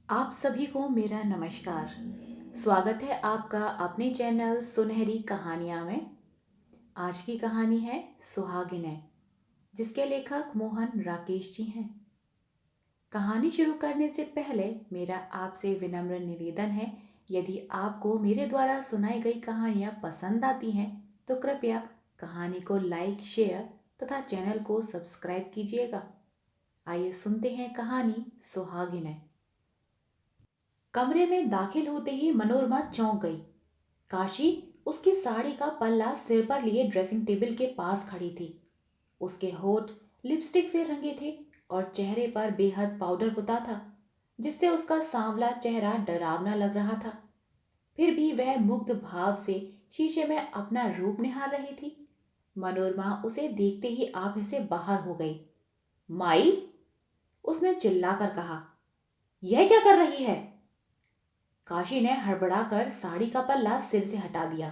आप सभी को मेरा नमस्कार। स्वागत है आपका अपने चैनल सुनहरी कहानियाँ में। आज की कहानी है सुहागिनें, जिसके लेखक मोहन राकेश जी हैं। कहानी शुरू करने से पहले मेरा आपसे विनम्र निवेदन है, यदि आपको मेरे द्वारा सुनाई गई कहानियाँ पसंद आती हैं तो कृपया कहानी को लाइक, शेयर तथा चैनल को सब्सक्राइब कीजिएगा। आइए सुनते हैं कहानी सुहागिनें। कमरे में दाखिल होते ही मनोरमा चौंक गई। काशी उसकी साड़ी का पल्ला सिर पर लिए ड्रेसिंग टेबल के पास खड़ी थी। उसके होठ लिपस्टिक से रंगे थे और चेहरे पर बेहद पाउडर पुता था, जिससे उसका सांवला चेहरा डरावना लग रहा था। फिर भी वह मुग्ध भाव से शीशे में अपना रूप निहार रही थी। मनोरमा उसे देखते ही आप से बाहर हो गई। माई, उसने चिल्लाकर कहा, यह क्या कर रही है? काशी ने हड़बड़ाकर साड़ी का पल्ला सिर से हटा दिया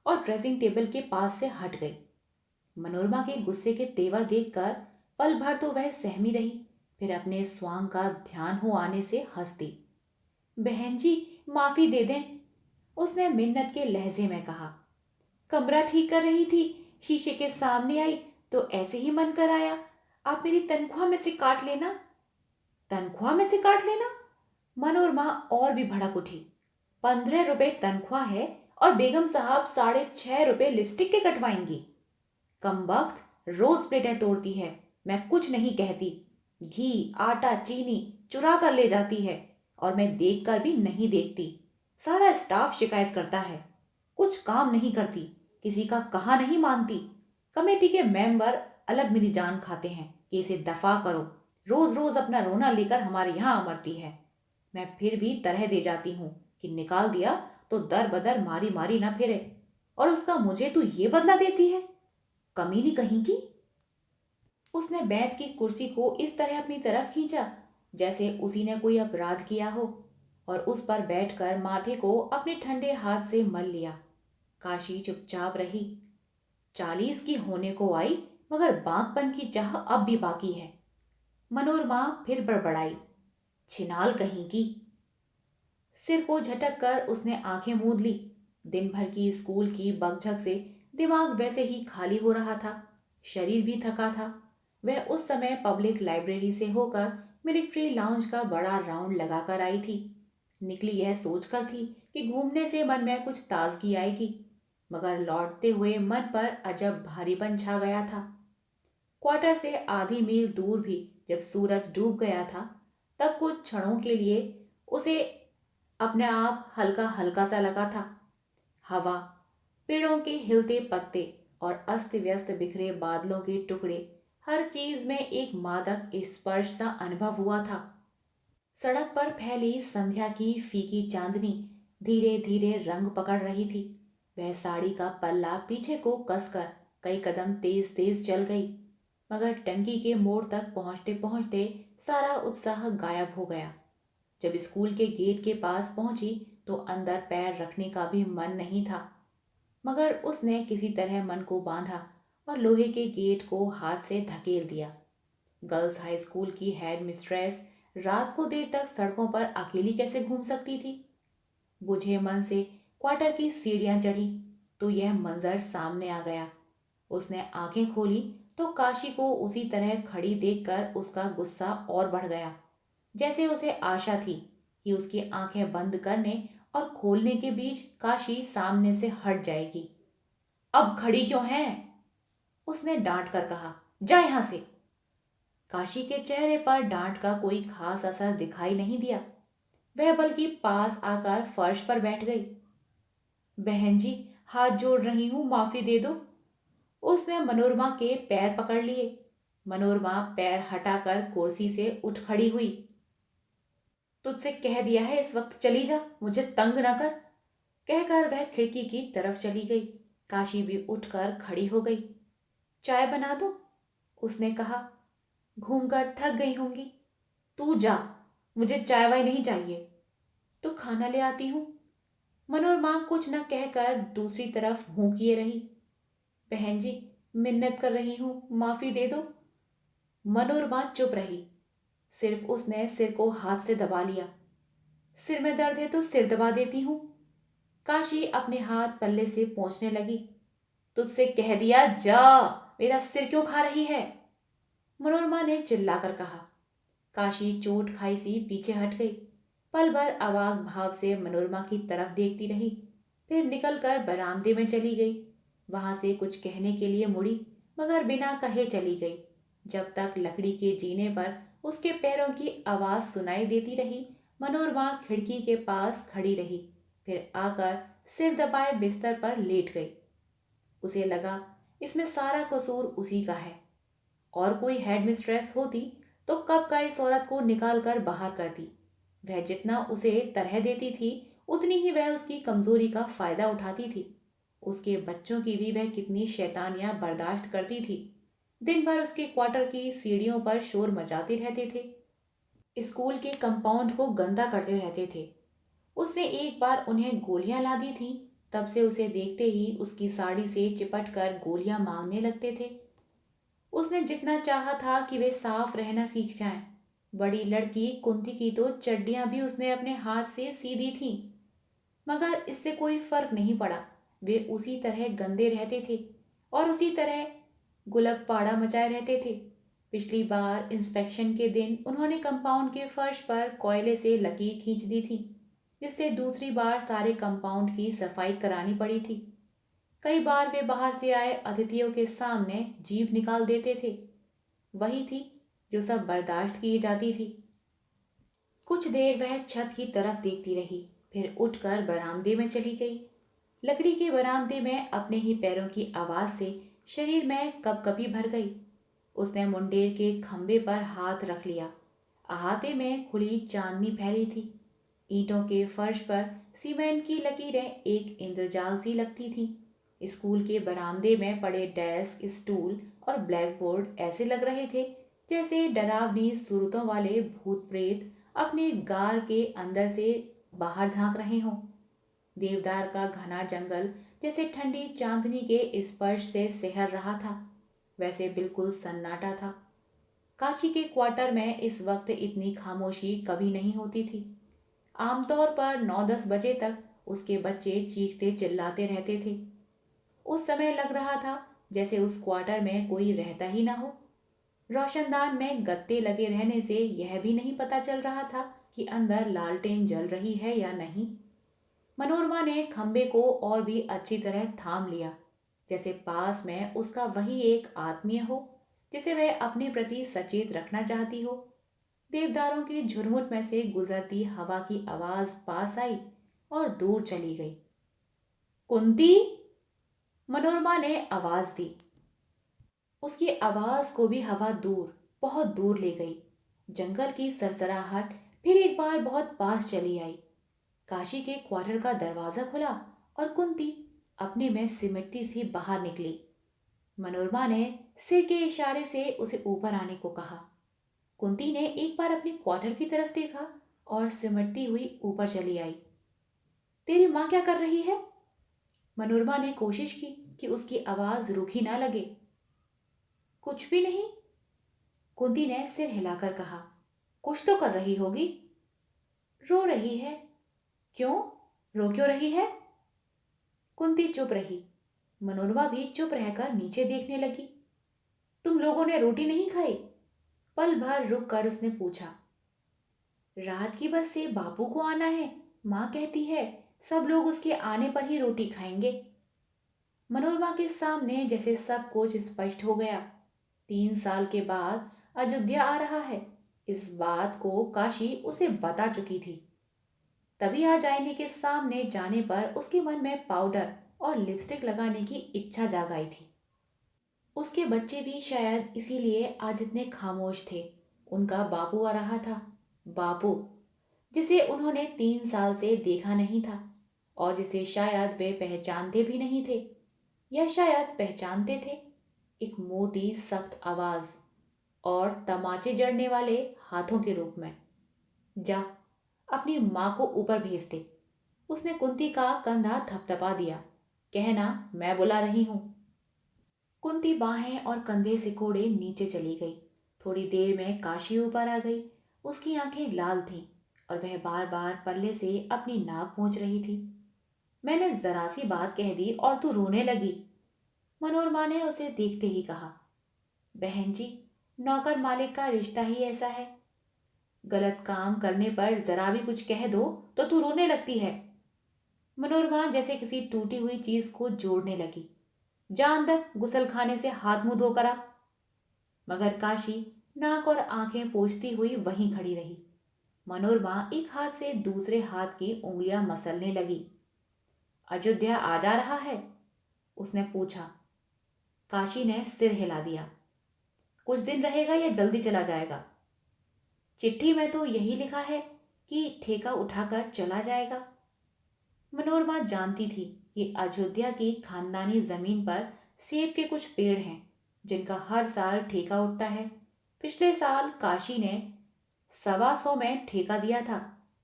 और ड्रेसिंग टेबल के पास से हट गई। मनोरमा के गुस्से के तेवर देखकर पल भर तो वह सहमी रही, फिर अपने स्वांग का ध्यान हो आने से हंस दी। बहन जी, माफी दे दें, उसने मिन्नत के लहजे में कहा। कमरा ठीक कर रही थी, शीशे के सामने आई तो ऐसे ही मन कर आया। आप मेरी तनख्वाह में से काट लेना। तनख्वाह में से काट लेना? मनोरमा और भी भड़क उठी। 15 रुपए तनख्वाह है और बेगम साहब 6.5 रुपए लिपस्टिक के कटवाएंगी। कमबख्त, रोज प्लेटें तोड़ती है, मैं कुछ नहीं कहती। घी, आटा, चीनी चुरा कर ले जाती है और मैं देख कर भी नहीं देखती। सारा स्टाफ शिकायत करता है। कुछ काम नहीं करती, किसी का कहा नहीं मानती। कमेटी के मेंबर अलग मेरी जान खाते हैं कि इसे दफा करो। रोज रोज अपना रोना लेकर हमारे यहाँ अमरती है। मैं फिर भी तरह दे जाती हूँ कि निकाल दिया तो दर बदर मारी मारी ना फिरे, और उसका मुझे तो ये बदला देती है, कमीनी कहीं की। उसने बैत की कुर्सी को इस तरह अपनी तरफ खींचा जैसे उसी ने कोई अपराध किया हो, और उस पर बैठकर माथे को अपने ठंडे हाथ से मल लिया। काशी चुपचाप रही। 40 की होने को आई, मगर बांकपन की चाह अब भी बाकी है। मनोरमा फिर बड़बड़ाई, छिनाल कहीं की। सिर को झटक कर उसने आंखें मूंद ली। दिन भर की स्कूल की बकझक से दिमाग वैसे ही खाली हो रहा था, शरीर भी थका था। वह उस समय पब्लिक लाइब्रेरी से होकर मिलिट्री लाउंज का बड़ा राउंड लगाकर आई थी। निकली यह सोचकर थी कि घूमने से मन में कुछ ताजगी आएगी, मगर लौटते हुए मन पर अजब भारीपन छा गया था। क्वार्टर से आधी मील दूर भी जब सूरज डूब गया था, तब कुछ क्षणों के लिए उसे अपने आप हल्का हल्का सा लगा था। हवा, पेड़ों के हिलते पत्ते और अस्त व्यस्त बिखरे बादलों के टुकड़े, हर चीज में एक मादक स्पर्श सा अनुभव हुआ था। सड़क पर फैली संध्या की फीकी चांदनी धीरे धीरे रंग पकड़ रही थी। वह साड़ी का पल्ला पीछे को कसकर कई कदम तेज तेज चल गई, मगर टंकी के मोड़ तक पहुंचते पहुंचते सारा उत्साह गायब हो गया। जब स्कूल के गेट के पास पहुंची तो अंदर पैर रखने का भी मन नहीं था, मगर उसने किसी तरह मन को बांधा और लोहे के गेट को हाथ से धकेल दिया। गर्ल्स हाई स्कूल की हेड मिस्ट्रेस रात को देर तक सड़कों पर अकेली कैसे घूम सकती थी? बुझे मन से क्वार्टर की सीढ़ियां चढ़ी तो यह मंजर सामने आ गया। उसने आंखें खोली तो काशी को उसी तरह खड़ी देखकर उसका गुस्सा और बढ़ गया, जैसे उसे आशा थी कि उसकी आंखें बंद करने और खोलने के बीच काशी सामने से हट जाएगी। अब खड़ी क्यों है? उसने डांट कर कहा, जा यहां से। काशी के चेहरे पर डांट का कोई खास असर दिखाई नहीं दिया। वह बल्कि पास आकर फर्श पर बैठ गई। बहन जी, हाथ जोड़ रही हूं, माफी दे दो। उसने मनोरमा के पैर पकड़ लिए। मनोरमा पैर हटाकर कुर्सी से उठ खड़ी हुई। तुझसे कह दिया है इस वक्त चली जा, मुझे तंग ना कर, कहकर वह खिड़की की तरफ चली गई। काशी भी उठकर खड़ी हो गई। चाय बना दो, उसने कहा। घूमकर थक गई होंगी, तू जा, मुझे चाय वाय नहीं चाहिए। तो खाना ले आती हूँ। मनोरमा कुछ न कहकर दूसरी तरफ मुंह किए रही। बहन जी, मिन्नत कर रही हूँ, माफी दे दो। मनोरमा चुप रही। सिर्फ उसने सिर को हाथ से दबा लिया। सिर में दर्द है तो सिर दबा देती हूँ। काशी अपने हाथ पल्ले से पोंछने लगी। तुझसे कह दिया जा, मेरा सिर क्यों खा रही है? मनोरमा ने चिल्लाकर कहा। काशी चोट खाई सी पीछे हट गई। पल भर अवाक भाव से मनोरमा की तरफ देखती रही, फिर निकलकर बरामदे में चली गई। वहां से कुछ कहने के लिए मुड़ी, मगर बिना कहे चली गई। जब तक लकड़ी के जीने पर उसके पैरों की आवाज सुनाई देती रही, मनोरमा खिड़की के पास खड़ी रही, फिर आकर सिर दबाए बिस्तर पर लेट गई। उसे लगा इसमें सारा कसूर उसी का है। और कोई हेड मिस्ट्रेस होती तो कब का इस औरत को निकाल कर बाहर करती। वह जितना उसे तरह देती थी, उतनी ही वह उसकी कमजोरी का फायदा उठाती थी। उसके बच्चों की भी वह कितनी शैतानियां बर्दाश्त करती थी। दिन भर उसके क्वार्टर की सीढ़ियों पर शोर मचाते रहते थे, स्कूल के कंपाउंड को गंदा करते रहते थे। उसने एक बार उन्हें गोलियां ला दी थी, तब से उसे देखते ही उसकी साड़ी से चिपट कर गोलियां मांगने लगते थे। उसने जितना चाहा था कि वे साफ रहना सीख जाएं। बड़ी लड़की कुंती की तो चड्डियां भी उसने अपने हाथ से सी दी थीं, मगर इससे कोई फर्क नहीं पड़ा। वे उसी तरह गंदे रहते थे और उसी तरह गुलब पाड़ा मचाए रहते थे। पिछली बार इंस्पेक्शन के दिन उन्होंने कंपाउंड के फर्श पर कोयले से लकीर खींच दी थी, जिससे दूसरी बार सारे कंपाउंड की सफाई करानी पड़ी थी। कई बार वे बाहर से आए अतिथियों के सामने जीभ निकाल देते थे। वही थी जो सब बर्दाश्त की जाती थी। कुछ देर वह छत की तरफ देखती रही, फिर उठकर बरामदे में चली गई। लकड़ी के बरामदे में अपने ही पैरों की आवाज से शरीर में कपकपी भर गई। उसने मुंडेर के खंबे पर हाथ रख लिया। अहाते में खुली चांदनी फैली थी। ईंटों के फर्श पर सीमेंट की लकीरें एक इंद्रजाल सी लगती थीं। स्कूल के बरामदे में पड़े डेस्क, स्टूल और ब्लैक बोर्ड ऐसे लग रहे थे जैसे डरावनी सूरतों वाले भूत प्रेत अपने गार के अंदर से बाहर झांक रहे हों। देवदार का घना जंगल जैसे ठंडी चांदनी के स्पर्श से सहर रहा था, वैसे बिल्कुल सन्नाटा था। काशी के क्वार्टर में इस वक्त इतनी खामोशी कभी नहीं होती थी। आमतौर पर 9-10 बजे तक उसके बच्चे चीखते चिल्लाते रहते थे। उस समय लग रहा था जैसे उस क्वार्टर में कोई रहता ही ना हो। रोशनदान में गत्ते लगे रहने से यह भी नहीं पता चल रहा था कि अंदर लालटेन जल रही है या नहीं। मनोरमा ने खंबे को और भी अच्छी तरह थाम लिया, जैसे पास में उसका वही एक आत्मीय हो जिसे वह अपने प्रति सचेत रखना चाहती हो। देवदारों की झुरमुट में से गुजरती हवा की आवाज पास आई और दूर चली गई। कुंती! मनोरमा ने आवाज दी। उसकी आवाज को भी हवा दूर, बहुत दूर ले गई। जंगल की सरसराहट फिर एक बार बहुत पास चली आई। काशी के क्वार्टर का दरवाजा खुला और कुंती अपने में सिमटती सी बाहर निकली। मनोरमा ने सिर के इशारे से उसे ऊपर आने को कहा। कुंती ने एक बार अपने क्वार्टर की तरफ देखा और सिमटती हुई ऊपर चली आई। तेरी माँ क्या कर रही है? मनोरमा ने कोशिश की कि उसकी आवाज रूखी ना लगे। कुछ भी नहीं, कुंती ने सिर हिलाकर कहा। कुछ तो कर रही होगी। रो रही है। क्यों? रो क्यों रही है? कुंती चुप रही। मनोरमा भी चुप रहकर नीचे देखने लगी। तुम लोगों ने रोटी नहीं खाई? पल भर रुक कर उसने पूछा। रात की बस से बापू को आना है, माँ कहती है सब लोग उसके आने पर ही रोटी खाएंगे। मनोरमा के सामने जैसे सब कुछ स्पष्ट हो गया। 3 साल के बाद अयोध्या आ रहा है, इस बात को काशी उसे बता चुकी थी। तभी आज आईने के सामने जाने पर उसके मन में पाउडर और लिपस्टिक लगाने की इच्छा जाग आई थी। उसके बच्चे भी शायद इसीलिए आज इतने खामोश थे। उनका बापू आ रहा था। बापू जिसे उन्होंने 3 साल से देखा नहीं था और जिसे शायद वे पहचानते भी नहीं थे, या शायद पहचानते थे। एक मोटी सख्त आवाज और तमाचे जड़ने वाले हाथों के रूप में। जा, अपनी माँ को ऊपर भेज दे। उसने कुंती का कंधा थपथपा दिया। कहना मैं बुला रही हूं। कुंती बाहें और कंधे सिकोड़े नीचे चली गई। थोड़ी देर में काशी ऊपर आ गई। उसकी आंखें लाल थीं। और वह बार बार पल्ले से अपनी नाक पोंछ रही थी। मैंने जरा सी बात कह दी और तू रोने लगी। मनोरमा ने उसे देखते ही कहा, बहन जी, नौकर मालिक का रिश्ता ही ऐसा है। गलत काम करने पर जरा भी कुछ कह दो तो तू रोने लगती है। मनोरमा जैसे किसी टूटी हुई चीज को जोड़ने लगी। जा अंदर गुसल खाने से हाथ मुंह धोकर आ। मगर काशी नाक और आंखें पोंछती हुई वहीं खड़ी रही। मनोरमा एक हाथ से दूसरे हाथ की उंगलियां मसलने लगी। अयोध्या आ जा रहा है? उसने पूछा। काशी ने सिर हिला दिया। कुछ दिन रहेगा या जल्दी चला जाएगा? चिट्ठी में तो यही लिखा है कि ठेका उठाकर चला जाएगा। मनोरमा जानती थी कि अयोध्या की खानदानी जमीन पर सेब के कुछ पेड़ हैं जिनका हर साल ठेका उठता है। पिछले साल काशी ने 125 में ठेका दिया था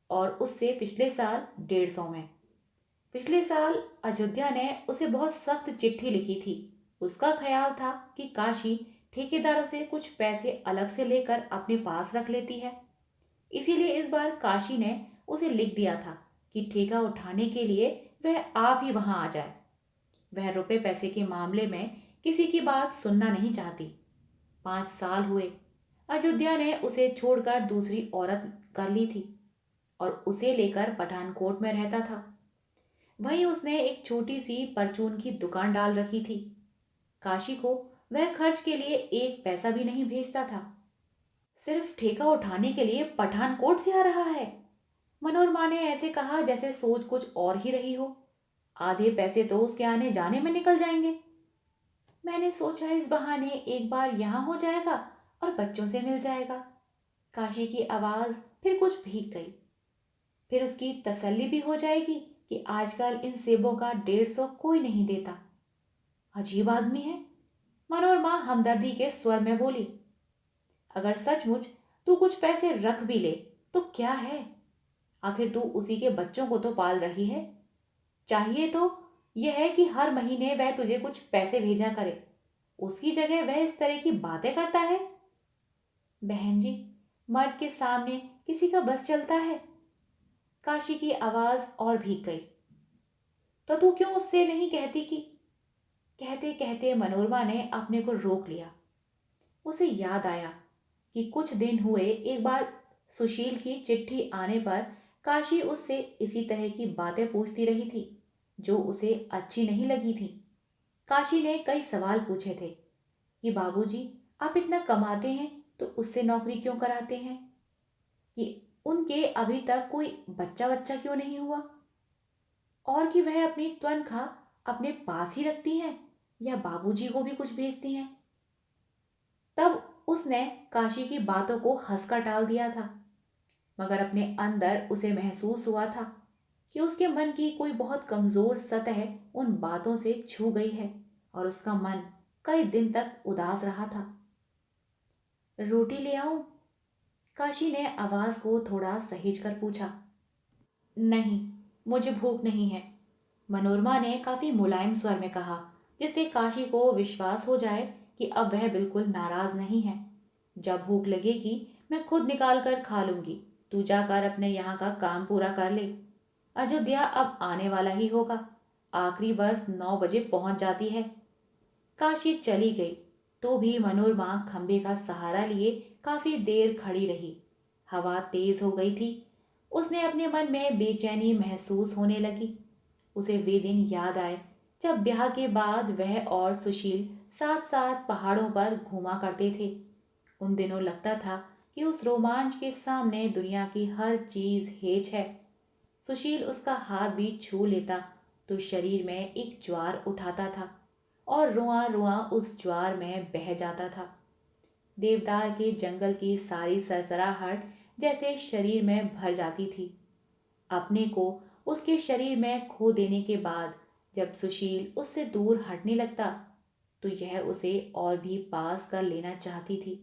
और उससे पिछले साल 150 में। पिछले साल अयोध्या ने उसे बहुत सख्त चिट्ठी लिखी थी। उसका ख्याल था कि काशी ठेकेदारों से कुछ पैसे अलग से लेकर अपने पास रख लेती है। इसीलिए इस बार काशी ने उसे लिख दिया था कि ठेका उठाने के लिए वह आप ही वहां आ जाए। वह रुपए पैसे के मामले में किसी की बात सुनना नहीं चाहती। 5 साल हुए अयोध्या ने उसे छोड़कर दूसरी औरत कर ली थी और उसे लेकर पठानकोट में रहता था। वहीं उसने एक छोटी सी परचून की दुकान डाल रखी थी। काशी को वह खर्च के लिए एक पैसा भी नहीं भेजता था। सिर्फ ठेका उठाने के लिए पठानकोट से आ रहा है? मनोरमा ने ऐसे कहा जैसे सोच कुछ और ही रही हो। आधे पैसे तो उसके आने जाने में निकल जाएंगे। मैंने सोचा इस बहाने एक बार यहाँ हो जाएगा और बच्चों से मिल जाएगा। काशी की आवाज फिर कुछ भीग गई। फिर उसकी तसल्ली भी हो जाएगी कि आजकल इन सेबों का 150 कोई नहीं देता। अजीब आदमी है, मनोरमा हमदर्दी के स्वर में बोली। अगर सचमुच तू कुछ पैसे रख भी ले तो क्या है? आखिर तू उसी के बच्चों को तो पाल रही है। चाहिए तो यह है कि हर महीने वह तुझे कुछ पैसे भेजा करे। उसकी जगह वह इस तरह की बातें करता है। बहन जी, मर्द के सामने किसी का बस चलता है? काशी की आवाज और भीग गई। तो तू क्यों उससे नहीं कहती कि? कहते कहते मनोरमा ने अपने को रोक लिया। उसे याद आया कि कुछ दिन हुए एक बार सुशील की चिट्ठी आने पर काशी उससे इसी तरह की बातें पूछती रही थी जो उसे अच्छी नहीं लगी थी। काशी ने कई सवाल पूछे थे कि बाबूजी, आप इतना कमाते हैं तो उससे नौकरी क्यों कराते हैं? कि उनके अभी तक कोई बच्चा बच्चा क्यों नहीं हुआ? और कि वह अपनी तनख्वाह अपने पास ही रखती हैं या बाबूजी को भी कुछ भेजती हैं? तब उसने काशी की बातों को हंसकर टाल दिया था, मगर अपने अंदर उसे महसूस हुआ था कि उसके मन की कोई बहुत कमजोर सतह उन बातों से छू गई है और उसका मन कई दिन तक उदास रहा था। रोटी ले आऊं? काशी ने आवाज को थोड़ा सहेज कर पूछा। नहीं, मुझे भूख नहीं है, मनोरमा ने काफी मुलायम स्वर में कहा, जिससे काशी को विश्वास हो जाए कि अब वह बिल्कुल नाराज नहीं है। जब भूख लगेगी मैं खुद निकाल कर खा लूंगी। तू जाकर अपने यहाँ का काम पूरा कर ले। अयोध्या अब आने वाला ही होगा। आखिरी बस 9 बजे पहुंच जाती है। काशी चली गई तो भी मनोरमा खंबे का सहारा लिए काफी देर खड़ी रही। हवा तेज हो गई थी। उसने अपने मन में बेचैनी महसूस होने लगी। उसे वे दिन याद आए जब ब्याह के बाद वह और सुशील साथ साथ पहाड़ों पर घूमा करते थे। उन दिनों लगता था कि उस रोमांच के सामने दुनिया की हर चीज हेच है। सुशील उसका हाथ भी छू लेता तो शरीर में एक ज्वार उठाता था और रुआ रुआ उस ज्वार में बह जाता था। देवदार के जंगल की सारी सरसराहट जैसे शरीर में भर जाती थी। अपने को उसके शरीर में खो देने के बाद जब सुशील उससे दूर हटने लगता तो यह उसे और भी पास कर लेना चाहती थी।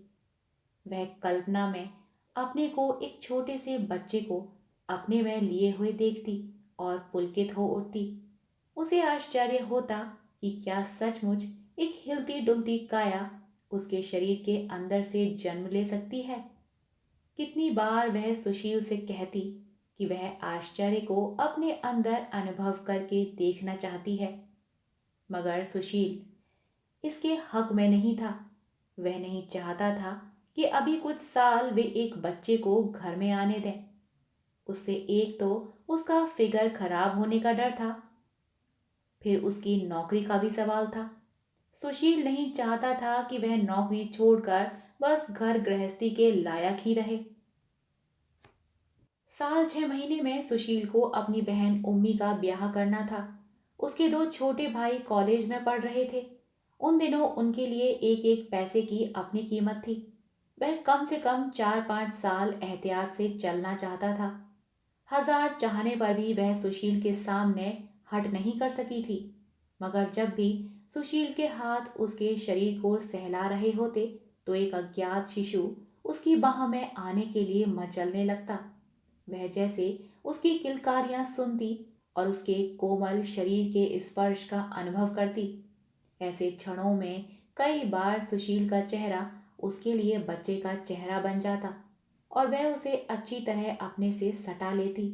वह कल्पना में अपने को एक छोटे से बच्चे को अपने में लिए हुए देखती और पुलकित हो उठती। उसे आश्चर्य होता कि क्या सचमुच एक हिलती डुलती काया उसके शरीर के अंदर से जन्म ले सकती है। कितनी बार वह सुशील से कहती कि वह आश्चर्य को अपने अंदर अनुभव करके देखना चाहती है, मगर सुशील इसके हक में नहीं था। वह नहीं चाहता था कि अभी कुछ साल वे एक बच्चे को घर में आने दें। उससे एक तो उसका फिगर खराब होने का डर था, फिर उसकी नौकरी का भी सवाल था। सुशील नहीं चाहता था कि वह नौकरी छोड़कर बस घर गृहस्थी के लायक ही रहे। साल 6 महीने में सुशील को अपनी बहन उम्मी का ब्याह करना था। उसके दो छोटे भाई कॉलेज में पढ़ रहे थे। उन दिनों उनके लिए एक एक पैसे की अपनी कीमत थी। वह कम से कम 4-5 साल एहतियात से चलना चाहता था। हजार चाहने पर भी वह सुशील के सामने हट नहीं कर सकी थी। मगर जब भी सुशील के हाथ उसके शरीर को सहला रहे होते तो एक अज्ञात शिशु उसकी बाह में आने के लिए मचलने लगता। वह जैसे उसकी किलकारियां सुनती और उसके कोमल शरीर के स्पर्श का अनुभव करती। ऐसे क्षणों में कई बार सुशील का चेहरा उसके लिए बच्चे का चेहरा बन जाता और वह उसे अच्छी तरह अपने से सटा लेती।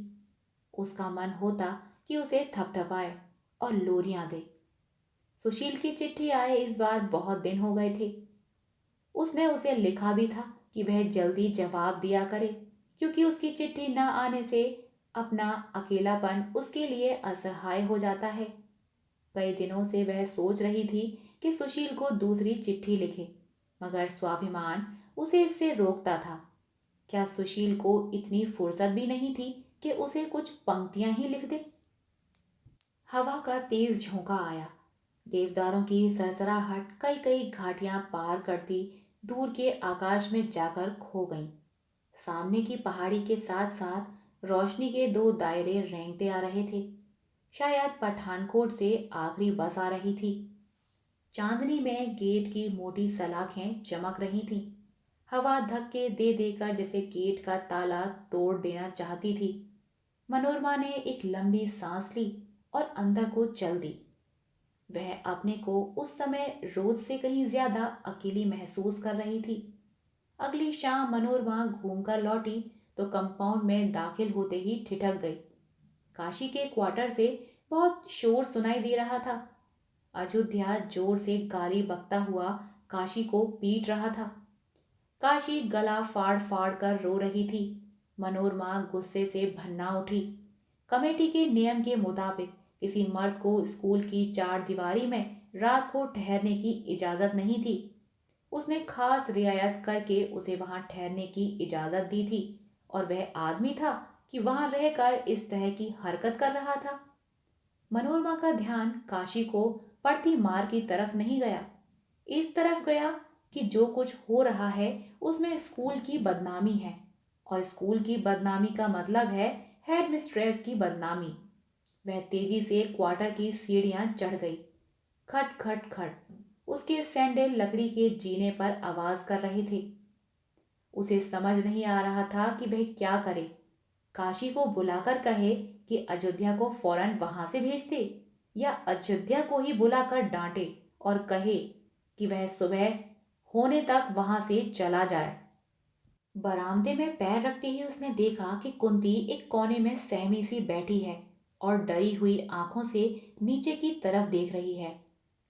उसका मन होता कि उसे थपथपाए और लोरियां दे। सुशील की चिट्ठी आए इस बार बहुत दिन हो गए थे। उसने उसे लिखा भी था कि वह जल्दी जवाब दिया करे, क्योंकि उसकी चिट्ठी न आने से अपना अकेलापन उसके लिए असहाय हो जाता है। कई दिनों से वह सोच रही थी कि सुशील को दूसरी चिट्ठी लिखे, मगर स्वाभिमान उसे इससे रोकता था। क्या सुशील को इतनी फुर्सत भी नहीं थी कि उसे कुछ पंक्तियां ही लिख दे? हवा का तेज झोंका आया। देवदारों की सरसराहट कई कई घाटियां पार करती दूर के आकाश में जाकर खो गईं। सामने की पहाड़ी के साथ साथ रोशनी के दो दायरे रेंगते आ रहे थे। शायद पठानकोट से आखिरी बस आ रही थी। चांदनी में गेट की मोटी सलाखें चमक रही थीं। हवा धक्के दे देकर जैसे गेट का ताला तोड़ देना चाहती थी। मनोरमा ने एक लंबी सांस ली और अंदर को चल दी। वह अपने को उस समय रोज से कहीं ज्यादा अकेली महसूस कर रही थी। अगली शाम मनोरमा घूमकर लौटी तो कंपाउंड में दाखिल होते ही ठिठक गई। काशी के क्वार्टर से बहुत शोर सुनाई दे रहा था। अयोध्या जोर से गाली बकता हुआ काशी को पीट रहा था। काशी गला फाड़ फाड़ कर रो रही थी। मनोरमा गुस्से से भन्ना उठी। कमेटी के नियम के मुताबिक किसी मर्द को स्कूल की चार दीवारी में रात को ठहरने की इजाजत नहीं थी। उसने खास रियायत करके उसे वहां ठहरने की इजाजत दी थी और वह आदमी था कि वहां रहकर इस तरह की हरकत कर रहा था। मनोरमा का ध्यान काशी को पड़ती मार की तरफ नहीं गया। इस तरफ गया कि जो कुछ हो रहा है उसमें स्कूल की बदनामी है, और स्कूल की बदनामी का मतलब है हेड मिस्ट्रेस की बदनामी। वह तेजी से क्वार्टर की सीढ़ियां चढ़ गई। खट खट खट उसके सैंडल लकड़ी के जीने पर आवाज कर रहे थे। उसे समझ नहीं आ रहा था कि वह क्या करे। काशी को बुलाकर कहे कि अयोध्या को फौरन वहां से भेज दे, या अयोध्या को ही बुलाकर डांटे और कहे कि वह सुबह होने तक वहां से चला जाए। बरामदे में पैर रखते ही उसने देखा कि कुंती एक कोने में सहमी सी बैठी है और डरी हुई आंखों से नीचे की तरफ देख रही है,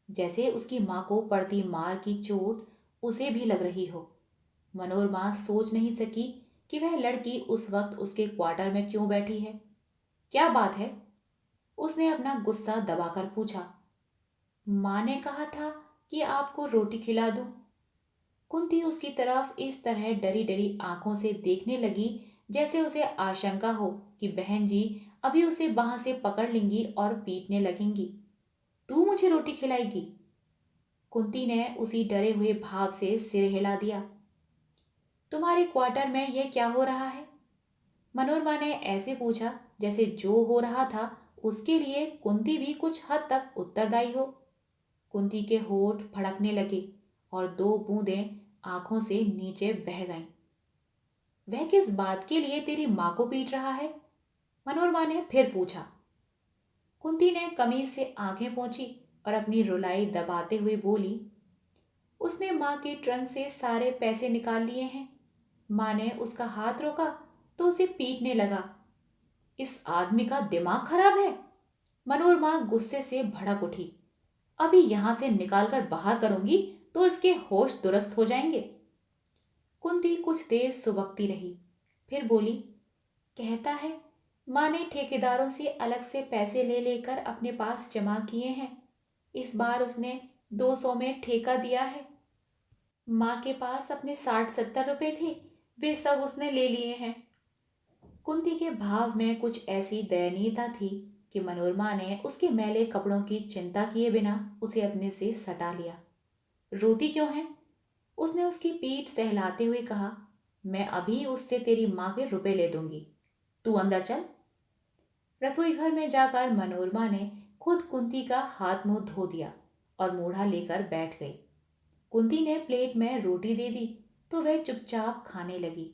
जैसे उसकी मां को पड़ती मार की चोट उसे भी लग रही हो। मनोरमा सोच नहीं सकी कि वह लड़की उस वक्त उसके क्वार्टर में क्यों बैठी है। क्या बात है? उसने अपना गुस्सा दबाकर पूछा। मां ने कहा था कि आपको रोटी खिला दूं। कुंती उसकी तरफ इस तरह डरी डरी आंखों से देखने लगी जैसे उसे आशंका हो कि बहन जी अभी उसे बाह से पकड़ लेंगी और पीटने लगेंगी। तू मुझे रोटी खिलाएगी? कुंती ने उसी डरे हुए भाव से सिर हिला दिया। तुम्हारे क्वार्टर में यह क्या हो रहा है? मनोरमा ने ऐसे पूछा जैसे जो हो रहा था उसके लिए कुंती भी कुछ हद तक उत्तरदायी हो। कुंती के होठ फड़कने लगे और दो बूंदें आंखों से नीचे बह गईं। वह किस बात के लिए तेरी मां को पीट रहा है? मनोरमा ने फिर पूछा। कुंती ने कमीज से आंखें पोंछी और अपनी रुलाई दबाते हुए बोली, उसने मां के ट्रंक से सारे पैसे निकाल लिए हैं। माँ ने उसका हाथ रोका तो उसे पीटने लगा। इस आदमी का दिमाग खराब है। मनोरमा गुस्से से भड़क उठी। अभी यहां से निकालकर बाहर करूंगी तो इसके होश दुरुस्त हो जाएंगे। कुंती कुछ देर सुबकती रही, फिर बोली, कहता है माँ ने ठेकेदारों से अलग से पैसे ले लेकर अपने पास जमा किए हैं। इस बार उसने 200 में ठेका दिया है। माँ के पास अपने 60-70 रुपए थे, वे सब उसने ले लिए हैं। कुंती के भाव में कुछ ऐसी दयनीयता थी कि मनोरमा ने उसके मैले कपड़ों की चिंता किए बिना उसे अपने से सटा लिया। रोती क्यों है? उसने उसकी पीठ सहलाते हुए कहा। मैं अभी उससे तेरी माँ के रुपए ले दूंगी। तू अंदर चल। रसोई घर में जाकर मनोरमा ने खुद कुंती का हाथ मुंह धो दिया और मूढ़ा लेकर बैठ गई। कुंती ने प्लेट में रोटी दे दी तो वह चुपचाप खाने लगी।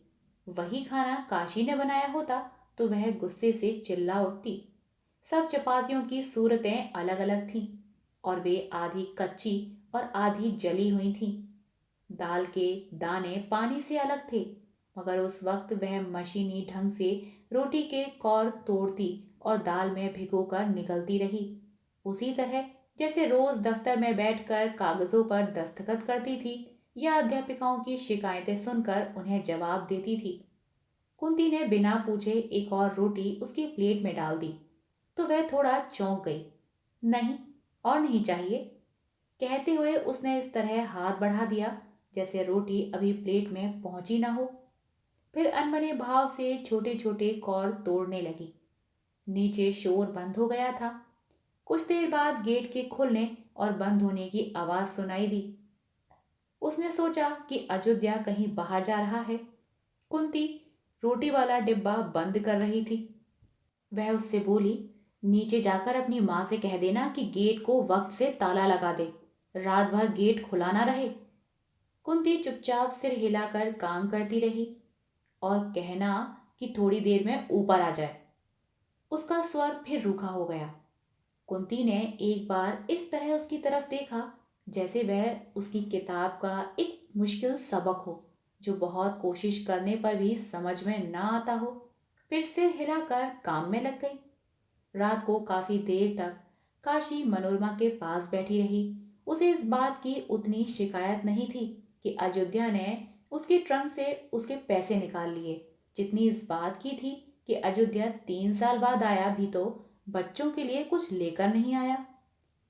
वही खाना काशी ने बनाया होता तो वह गुस्से से चिल्ला उठती। सब चपातियों की सूरतें अलग अलग थीं और वे आधी कच्ची और आधी जली हुई थीं। दाल के दाने पानी से अलग थे, मगर उस वक्त वह मशीनी ढंग से रोटी के कौर तोड़ती और दाल में भिगोकर निगलती रही, उसी तरह जैसे रोज दफ्तर में बैठकर कागजों पर दस्तखत करती थी या अध्यापिकाओं की शिकायतें सुनकर उन्हें जवाब देती थी। कुंती ने बिना पूछे एक और रोटी उसकी प्लेट में डाल दी तो वह थोड़ा चौंक गई। नहीं, और नहीं चाहिए, कहते हुए उसने इस तरह हाथ बढ़ा दिया जैसे रोटी अभी प्लेट में पहुंची ना हो। फिर अनमने भाव से छोटे छोटे कौर तोड़ने लगी। नीचे शोर बंद हो गया था। कुछ देर बाद गेट के खुलने और बंद होने की आवाज सुनाई दी। उसने सोचा कि अयोध्या कहीं बाहर जा रहा है। कुंती रोटी वाला डिब्बा बंद कर रही थी। वह उससे बोली, नीचे जाकर अपनी माँ से कह देना कि गेट को वक्त से ताला लगा दे, रात भर गेट खुला ना रहे। कुंती चुपचाप सिर हिलाकर काम करती रही और कहना कि थोड़ी देर में ऊपर आ जाए। उसका स्वर फिर रूखा हो गया। कुंती ने एक बार इस तरह उसकी तरफ देखा जैसे वह उसकी किताब का एक मुश्किल सबक हो जो बहुत कोशिश करने पर भी समझ में ना आता हो। फिर सिर हिलाकर काम में लग गई। रात को काफी देर तक काशी मनोरमा के पास बैठी रही। उसे इस बात की उतनी शिकायत नहीं थी कि अयोध्या ने उसके ट्रंक से उसके पैसे निकाल लिए, जितनी इस बात की थी कि अयोध्या 3 साल बाद आया भी तो बच्चों के लिए कुछ लेकर नहीं आया।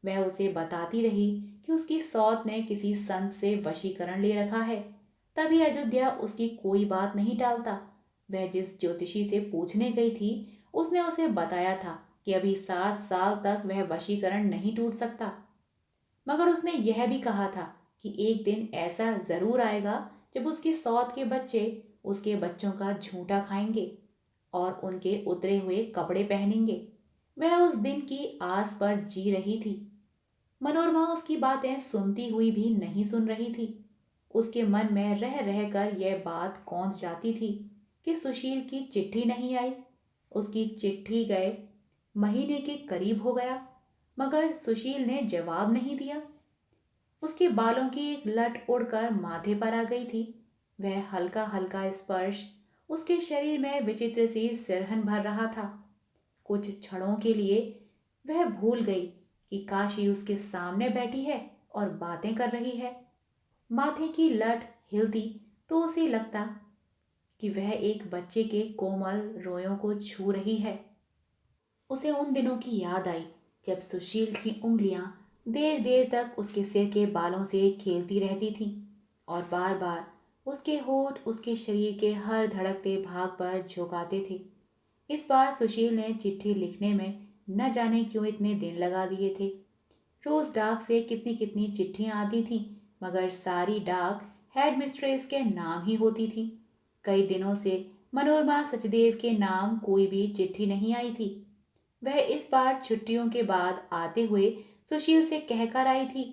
वह उसे बताती रही कि उसकी सौत ने किसी संत से वशीकरण ले रखा है, तभी अयोध्या उसकी कोई बात नहीं टालता। वह जिस ज्योतिषी से पूछने गई थी उसने उसे बताया था कि अभी 7 साल तक वह वशीकरण नहीं टूट सकता, मगर उसने यह भी कहा था कि एक दिन ऐसा जरूर आएगा जब उसकी सौत के बच्चे उसके बच्चों का झूठा खाएंगे और उनके उतरे हुए कपड़े पहनेंगे। वह उस दिन की आस पर जी रही थी। मनोरमा उसकी बातें सुनती हुई भी नहीं सुन रही थी। उसके मन में रह रहकर यह बात कौंध जाती थी कि सुशील की चिट्ठी नहीं आई। उसकी चिट्ठी गए महीने के करीब हो गया, मगर सुशील ने जवाब नहीं दिया। उसके बालों की एक लट उड़कर माथे पर आ गई थी। वह हल्का हल्का स्पर्श उसके शरीर में विचित्र सी सिरहन भर रहा था। कुछ क्षणों के लिए वह भूल गई कि काशी उसके सामने बैठी है और बातें कर रही है। माथे की लट हिलती तो उसे लगता कि वह एक बच्चे के कोमल रोयों को छू रही है। उसे उन दिनों की याद आई जब सुशील की उंगलियां देर देर तक उसके सिर के बालों से खेलती रहती थीं और बार बार उसके होठ उसके शरीर के हर धड़कते भाग पर झुकाते थे। इस बार सुशील ने चिट्ठी लिखने में न जाने क्यों इतने दिन लगा दिए थे। रोज डाक से कितनी कितनी चिट्ठियां आती थीं, मगर सारी डाक हेड मिस्ट्रेस के नाम ही होती थी। कई दिनों से मनोरमा सचदेव के नाम कोई भी चिट्ठी नहीं आई थी। वह इस बार छुट्टियों के बाद आते हुए सुशील से कहकर आई थी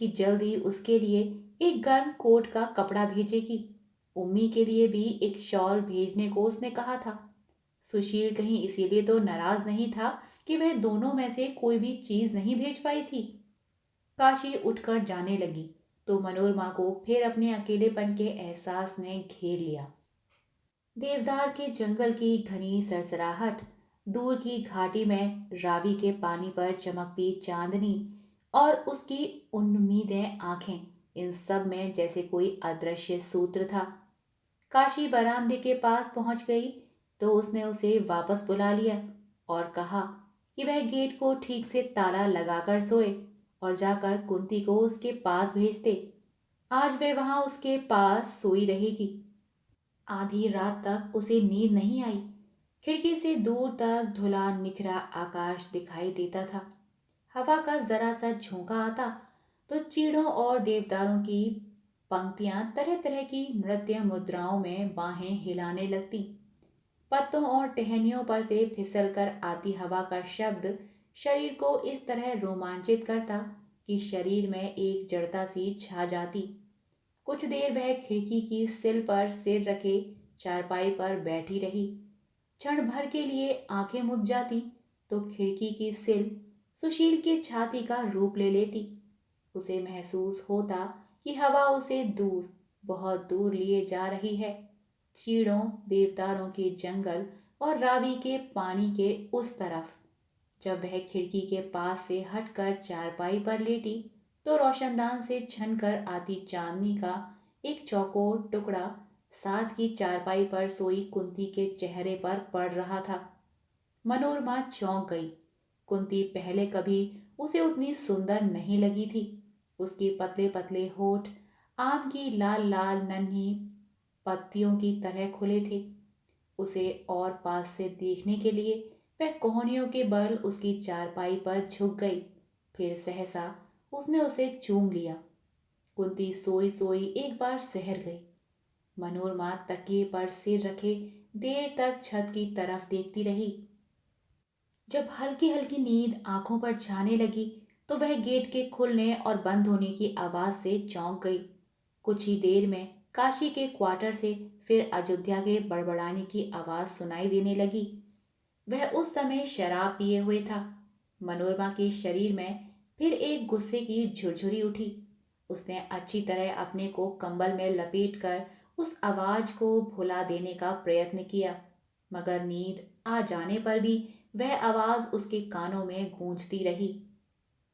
कि जल्द ही उसके लिए एक गर्म कोट का कपड़ा भेजेगी। उम्मी के लिए भी एक शॉल भेजने को उसने कहा था। सुशील कहीं इसीलिए तो नाराज नहीं था कि वह दोनों में से कोई भी चीज नहीं भेज पाई थी। काशी उठकर जाने लगी तो मनोरमा को फिर अपने अकेलेपन के एहसास ने घेर लिया। देवदार के जंगल की घनी सरसराहट, दूर की घाटी में रावी के पानी पर चमकती चांदनी और उसकी उम्मीदें आंखें, इन सब में जैसे कोई अदृश्य सूत्र था। काशी बरामदे के पास पहुंच गई तो उसने उसे वापस बुला लिया और कहा कि वह गेट को ठीक से ताला लगाकर सोए और जाकर कुंती को उसके पास भेज दे। आज वह वहां उसके पास सोई रहेगी। आधी रात तक उसे नींद नहीं आई। खिड़की से दूर तक धुला निखरा आकाश दिखाई देता था। हवा का जरा सा झोंका आता तो चीड़ों और देवदारों की पंक्तियां तरह तरह की नृत्य मुद्राओं में बाहें हिलाने लगती। पत्तों और टहनियों पर से फिसल कर आती हवा का शब्द शरीर को इस तरह रोमांचित करता कि शरीर में एक जड़ता सी छा जाती। कुछ देर वह खिड़की की सिल पर सिर रखे चारपाई पर बैठी रही। क्षण भर के लिए आंखें मुद जाती तो खिड़की की सिल सुशील की छाती का रूप ले लेती। उसे महसूस होता कि हवा उसे दूर, बहुत दूर लिए जा रही है, चीड़ों, देवदारों के जंगल और रावी के पानी के उस तरफ। जब वह खिड़की के पास से हटकर चारपाई पर लेटी तो रोशनदान से छन कर आती चांदनी का एक चौकोर टुकड़ा साथ की चारपाई पर सोई कुंती के चेहरे पर पड़ रहा था। मनोरमा चौंक गई। कुंती पहले कभी उसे उतनी सुंदर नहीं लगी थी। उसके पतले पतले होठ आम की लाल लाल नन्ही पत्तियों की तरह खुले थे। उसे और पास से देखने के लिए वह कोहनियों के बल उसकी चारपाई पर झुक गई। फिर सहसा उसने उसे चूम लिया। कुंती सोई सोई एक बार सहर गई। मनोरमा तकिए पर सिर रखे देर तक छत की तरफ देखती रही। जब हल्की हल्की नींद आंखों पर छाने लगी तो वह गेट के खुलने और बंद होने की आवाज से चौंक गई। कुछ ही देर में काशी के क्वार्टर से फिर अयोध्या के बड़बड़ाने की आवाज सुनाई देने लगी। वह उस समय शराब पिए हुए था। मनोरमा के शरीर में फिर एक गुस्से की झुरझुरी उठी। उसने अच्छी तरह अपने को कंबल में लपेटकर उस आवाज को भुला देने का प्रयत्न किया, मगर नींद आ जाने पर भी वह आवाज उसके कानों में गूंजती रही।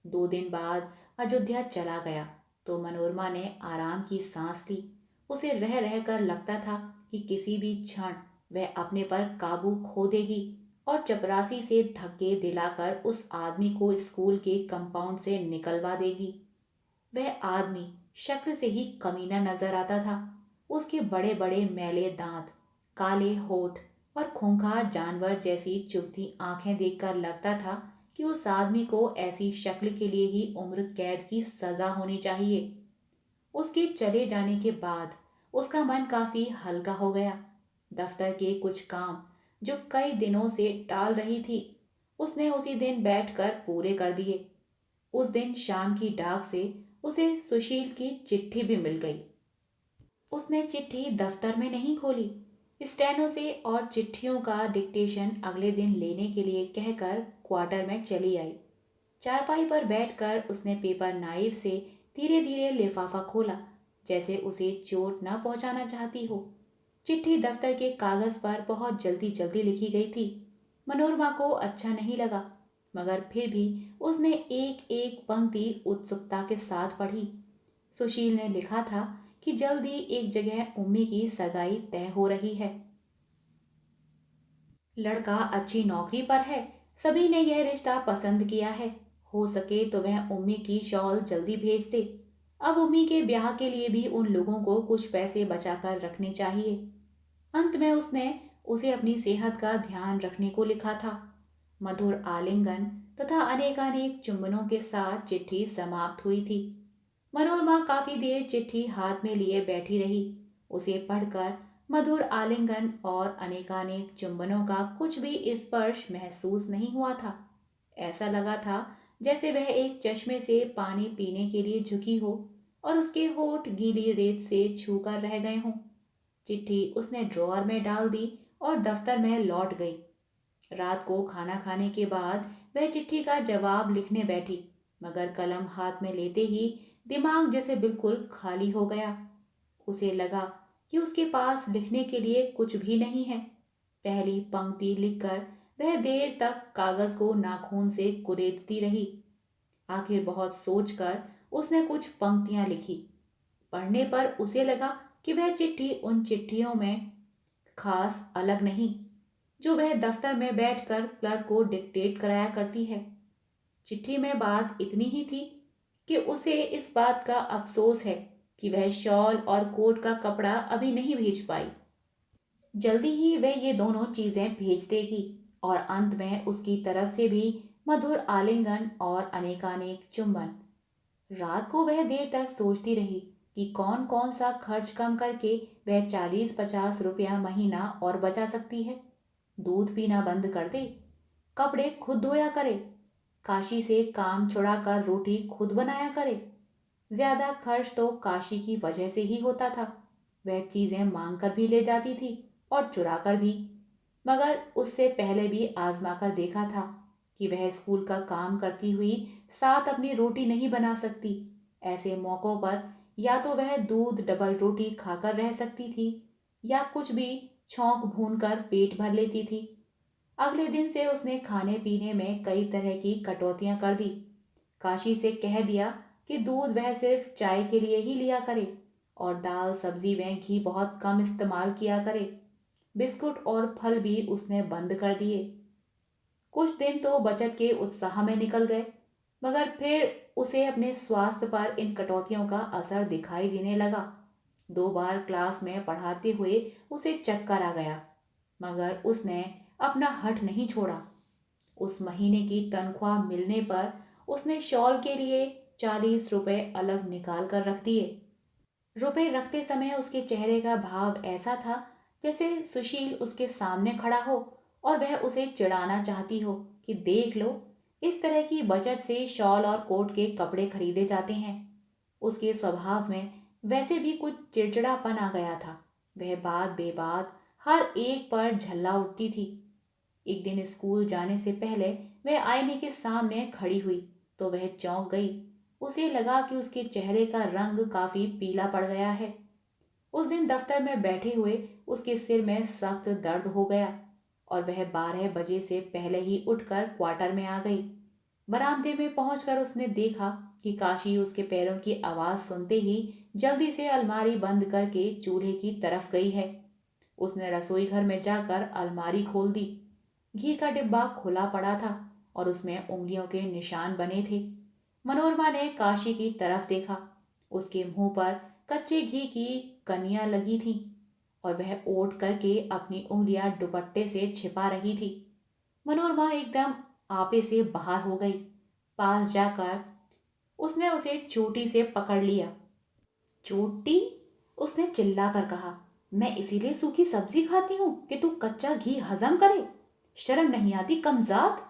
2 दिन बाद अयोध्या चला गया तो मनोरमा ने आराम की सांस ली। उसे रह रह कर लगता था कि किसी भी क्षण वह अपने पर काबू खो देगी और चपरासी से धक्के दिलाकर उस आदमी को स्कूल के कंपाउंड से निकलवा देगी। वह आदमी शक्ल से ही कमीना नजर आता था। उसके बड़े बड़े मैले दांत, काले होठ और खूंखार जानवर जैसी चुभती आंखें देखकर लगता था कि उस आदमी को ऐसी शक्ल के लिए ही उम्र कैद की सजा होनी चाहिए। उसके चले जाने के बाद उसका मन काफी हल्का हो गया। दफ्तर के कुछ काम जो कई दिनों से टाल रही थी, उसने उसी दिन बैठकर पूरे कर दिए। उस दिन शाम की डाक से उसे सुशील की चिट्ठी भी मिल गई। उसने चिट्ठी दफ्तर में नहीं खोली, स्टेनो से और चिट्ठियों का डिक्टेशन अगले दिन लेने के लिए कहकर क्वार्टर में चली आई। चारपाई पर बैठकर उसने पेपर नाइफ से धीरे धीरे लिफाफा खोला, जैसे उसे चोट न पहुंचाना चाहती हो। चिट्ठी दफ्तर के कागज पर बहुत जल्दी जल्दी लिखी गई थी। मनोरमा को अच्छा नहीं लगा, मगर फिर भी उसने एक एक पंक्ति उत्सुकता के साथ पढ़ी। सुशील ने लिखा था कि जल्दी एक जगह उम्मी की सगाई तय हो रही है। लड़का अच्छी नौकरी पर है। सभी ने यह रिश्ता पसंद किया है। हो सके तो वह उम्मी की शॉल जल्दी भेज दे। अब उम्मी के ब्याह के लिए भी उन लोगों को कुछ पैसे बचाकर रखने चाहिए। अंत में उसने उसे अपनी सेहत का ध्यान रखने को लिखा था। मधुर आलिंगन तथा अनेकानेक चुंबनों के साथ चिट्ठी समाप्त हुई थी। मनोरमा काफी देर चिट्ठी हाथ में लिए बैठी रही। उसे पढ़कर मधुर आलिंगन और अनेकानेक चुंबनों का कुछ भी स्पर्श महसूस नहीं हुआ था। ऐसा लगा था जैसे वह एक चश्मे से पानी पीने के लिए झुकी हो और उसके होठ गीली रेत से छूकर रह गए हों। चिट्ठी उसने ड्रॉअर में डाल दी और दफ्तर में लौट गई। रात को खाना खाने के बाद वह चिट्ठी का जवाब लिखने बैठी, मगर कलम हाथ में लेते ही दिमाग जैसे बिल्कुल खाली हो गया। उसे लगा कि उसके पास लिखने के लिए कुछ भी नहीं है। पहली पंक्ति लिखकर वह देर तक कागज को नाखून से कुरेदती रही। आखिर बहुत सोचकर उसने कुछ पंक्तियां लिखी। पढ़ने पर उसे लगा कि वह चिट्ठी उन चिट्ठियों में खास अलग नहीं जो वह दफ्तर में बैठकर क्लर्क को डिक्टेट कराया करती है। चिट्ठी में बात इतनी ही थी कि उसे इस बात का अफसोस है कि वह शॉल और कोट का कपड़ा अभी नहीं भेज पाई। जल्दी ही वह ये दोनों चीजें भेज देगी और अंत में उसकी तरफ से भी मधुर आलिंगन और अनेकानेक चुंबन। रात को वह देर तक सोचती रही कि कौन कौन सा खर्च कम करके वह 40-50 रुपया महीना और बचा सकती है। दूध पीना बंद कर दे, कपड़े खुद धोया करे, काशी से काम छुड़ाकर रोटी खुद बनाया करे। ज्यादा खर्च तो काशी की वजह से ही होता था। वह चीजें मांग कर भी ले जाती थी और चुरा कर भी। मगर उससे पहले भी आजमा कर देखा था कि वह स्कूल का काम करती हुई साथ अपनी रोटी नहीं बना सकती। ऐसे मौकों पर या तो वह दूध डबल रोटी खाकर रह सकती थी या कुछ भी छौंक भून कर पेट भर लेती थी। अगले दिन से उसने खाने पीने में कई तरह की कटौतियां कर दी। काशी से कह दिया कि दूध वह सिर्फ चाय के लिए ही लिया करे और दाल सब्जी में घी बहुत कम इस्तेमाल किया करे। बिस्कुट और फल भी उसने बंद कर दिए। कुछ दिन तो बचत के उत्साह में निकल गए, मगर फिर उसे अपने स्वास्थ्य पर इन कटौतियों का असर दिखाई देने लगा। 2 बार क्लास में पढ़ाते हुए उसे चक्कर आ गया, मगर उसने अपना हठ नहीं छोड़ा। उस महीने की तनख्वाह मिलने पर उसने शॉल के लिए 40 रुपए अलग निकाल कर रख दिए। रुपए रखते समय उसके चेहरे का भाव ऐसा था जैसे सुशील उसके सामने खड़ा हो और वह उसे चिढ़ाना चाहती हो कि देख लो, इस तरह की बचत से शॉल और कोट के कपड़े खरीदे जाते हैं। उसके स्वभाव में वैसे भी कुछ चिड़चिड़ापन आ गया था। वह बात बेबात हर एक पर झल्ला उठती थी। एक दिन स्कूल जाने से पहले वह आईने के सामने खड़ी हुई तो वह चौंक गई। उसे लगा कि उसके चेहरे का रंग काफी पीला पड़ गया है। उस दिन दफ्तर में बैठे हुए उसके सिर में सख्त दर्द हो गया और वह 12 बजे से पहले ही उठकर क्वार्टर में आ गई। बरामदे में पहुंचकर उसने देखा कि काशी उसके पैरों की आवाज सुनते ही जल्दी से अलमारी बंद करके चूल्हे की तरफ गई है। उसने रसोई घर में जाकर अलमारी खोल दी। घी का डिब्बा खुला पड़ा था और उसमें उंगलियों के निशान बने थे। मनोरमा ने काशी की तरफ देखा। उसके मुंह पर कच्चे घी की कनियां लगी थीं और वह ओट करके अपनी उंगलियां दुपट्टे से छिपा रही थी। मनोरमा एकदम आपे से बाहर हो गई। पास जाकर उसने उसे चोटी से पकड़ लिया। चोटी? उसने चिल्लाकर कहा। मैं इसीलिए सूखी सब्जी खाती हूँ कि तू कच्चा घी हजम करे। शर्म नहीं आती कमजात?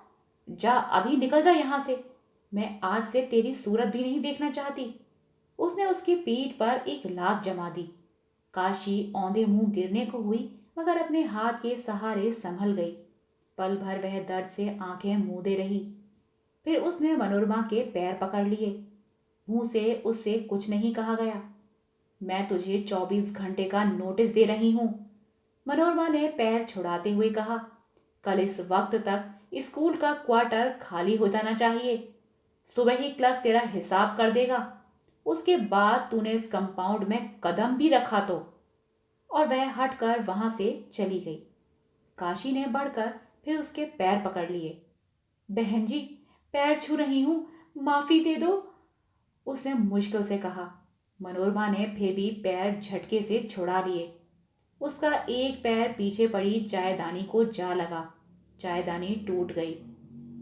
जा अभी निकल जा यहां से। मैं आज से तेरी सूरत भी नहीं देखना चाहती। उसने उसकी पीठ पर एक लात जमा दी। काशी औंधे मुंह गिरने को हुई, मगर अपने हाथ के सहारे संभल गई। पल भर वह दर्द से आंखें मूंदे रही। फिर उसने मनोरमा के पैर पकड़ लिए। मुंह से उससे कुछ नहीं कहा गया। मैं तुझे 24 घंटे का नोटिस दे रही हूं, मनोरमा ने पैर छुड़ाते हुए कहा। कल इस वक्त तक स्कूल का क्वार्टर खाली हो जाना चाहिए। सुबह ही क्लर्क तेरा हिसाब कर देगा। उसके बाद तूने इस कंपाउंड में कदम भी रखा तो। और वह हटकर वहां से चली गई। काशी ने बढ़कर फिर उसके पैर पकड़ लिए। बहन जी, पैर छू रही हूं, माफी दे दो, उसने मुश्किल से कहा। मनोरमा ने फिर भी पैर झटके से छुड़ा लिए। उसका एक पैर पीछे पड़ी चायदानी को जा लगा। चायदानी टूट गई।